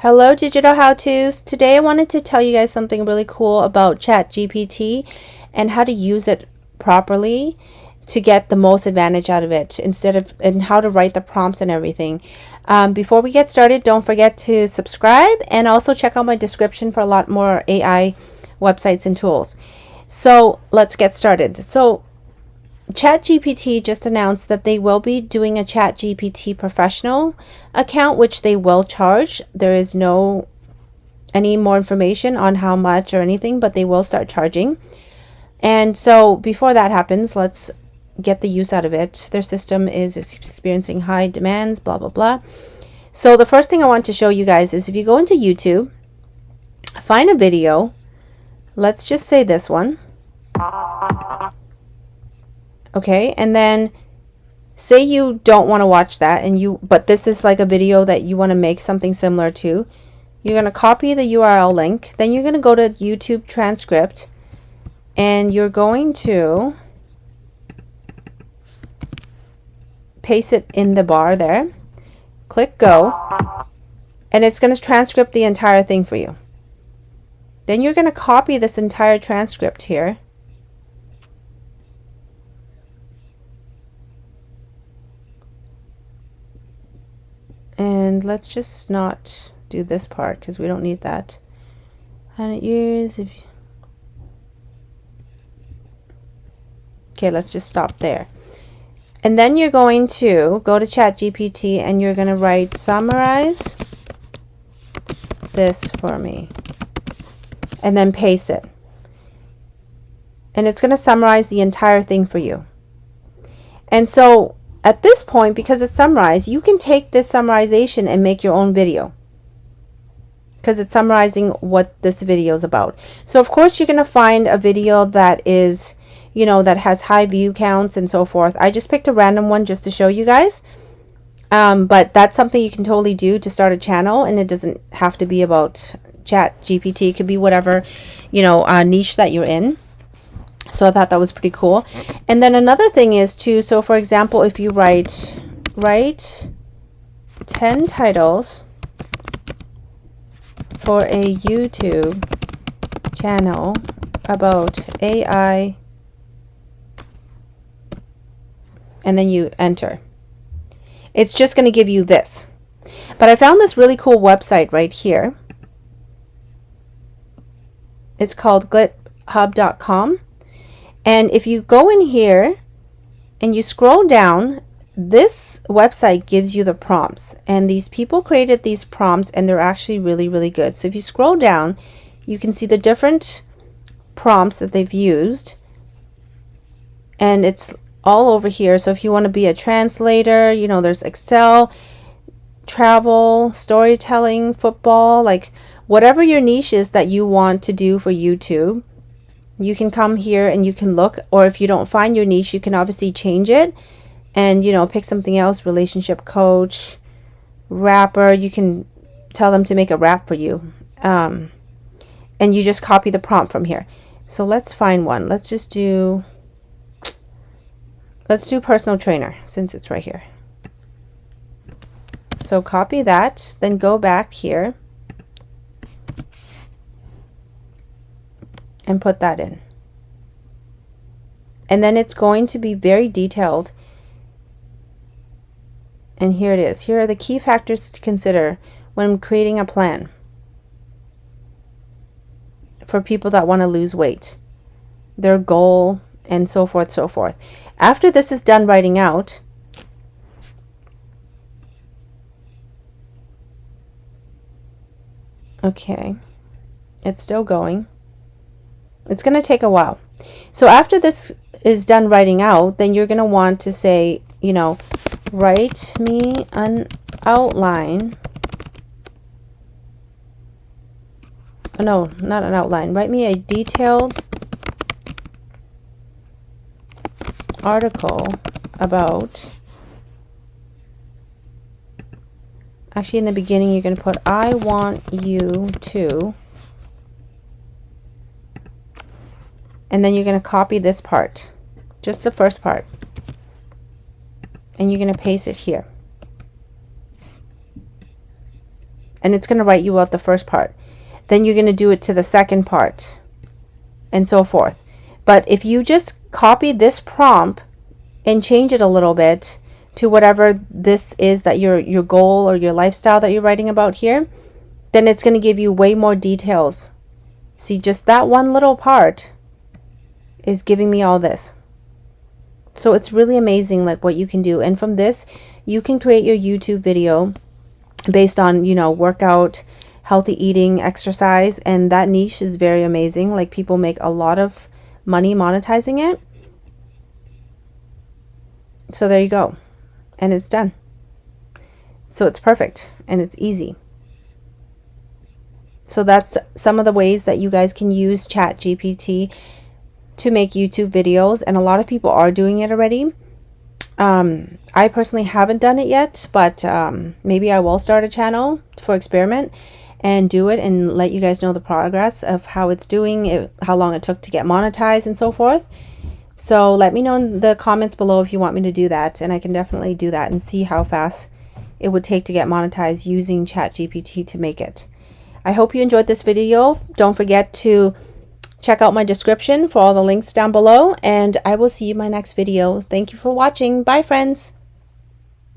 Hello digital how-tos. Today I wanted to tell you guys something really cool about ChatGPT and how to use it properly to get the most advantage out of it and how to write the prompts and everything. Before we get started, don't forget to subscribe and also check out my description for a lot more AI websites and tools. So let's get started. So ChatGPT just announced that they will be doing a ChatGPT professional account, which they will charge. There is no any more information on how much or anything, but they will start charging. And so before that happens, let's get the use out of it. Their system is experiencing high demands, blah, blah, blah. So the first thing I want to show you guys is if you go into YouTube, find a video. Let's just say this one. Okay, and then say you don't want to watch that but this is like a video that you want to make something similar to. You're going to copy the URL link, then you're going to go to YouTube transcript and you're going to paste it in the bar there. Click go and it's going to transcript the entire thing for you. Then you're going to copy this entire transcript here. And let's just not do this part because we don't need that. 100 years. Okay, let's just stop there. And then you're going to go to ChatGPT and you're going to write summarize this for me. And then paste it. And it's going to summarize the entire thing for you. And so at this point, because it's summarized, you can take this summarization and make your own video because it's summarizing what this video is about. So of course you're going to find a video that is, that has high view counts and so forth. I just picked a random one just to show you guys. But that's something you can totally do to start a channel, and it doesn't have to be about ChatGPT. It could be whatever, niche that you're in. So I thought that was pretty cool. And then another thing is too, so for example, if you write 10 titles for a YouTube channel about AI, and then you enter, it's just going to give you this. But I found this really cool website right here. It's called glithub.com. And if you go in here and you scroll down, this website gives you the prompts. And these people created these prompts and they're actually really, really good. So if you scroll down, you can see the different prompts that they've used. And it's all over here. So if you want to be a translator, there's Excel, travel, storytelling, football, like whatever your niche is that you want to do for YouTube. You can come here and you can look, or if you don't find your niche, you can obviously change it and, pick something else, relationship coach, rapper. You can tell them to make a rap for you. And you just copy the prompt from here. So let's find one. Let's do personal trainer since it's right here. So copy that, then go back here and put that in. And then it's going to be very detailed. And here it is. Here are the key factors to consider when creating a plan for people that want to lose weight, their goal, and so forth, so forth. After this is done writing out, okay, it's still going. It's going to take a while. So after this is done writing out, then you're going to want to say, write me an outline. No, not an outline. Write me a detailed article about. Actually, in the beginning, you're going to put, I want you to. And then you're going to copy this part, just the first part, and you're going to paste it here. and it's going to write you out the first part. Then you're going to do it to the second part, and so forth. But if you just copy this prompt and change it a little bit to whatever this is that your goal or your lifestyle that you're writing about here, then it's going to give you way more details. See, just that one little part is giving me all this. So it's really amazing, like, what you can do. And from this, you can create your YouTube video based on, you know, workout, healthy eating, exercise, and that niche is very amazing. Like, people make a lot of money monetizing it. So there you go. And it's done. So it's perfect and it's easy. So that's some of the ways that you guys can use ChatGPT to make YouTube videos, and a lot of people are doing it already. I personally haven't done it yet, but maybe I will start a channel for experiment and do it and let you guys know the progress of how it's doing, how long it took to get monetized, and so forth. So let me know in the comments below if you want me to do that, and I can definitely do that and see how fast it would take to get monetized using ChatGPT to make it. I hope you enjoyed this video. Don't forget to check out my description for all the links down below, and I will see you in my next video. Thank you for watching. Bye, friends.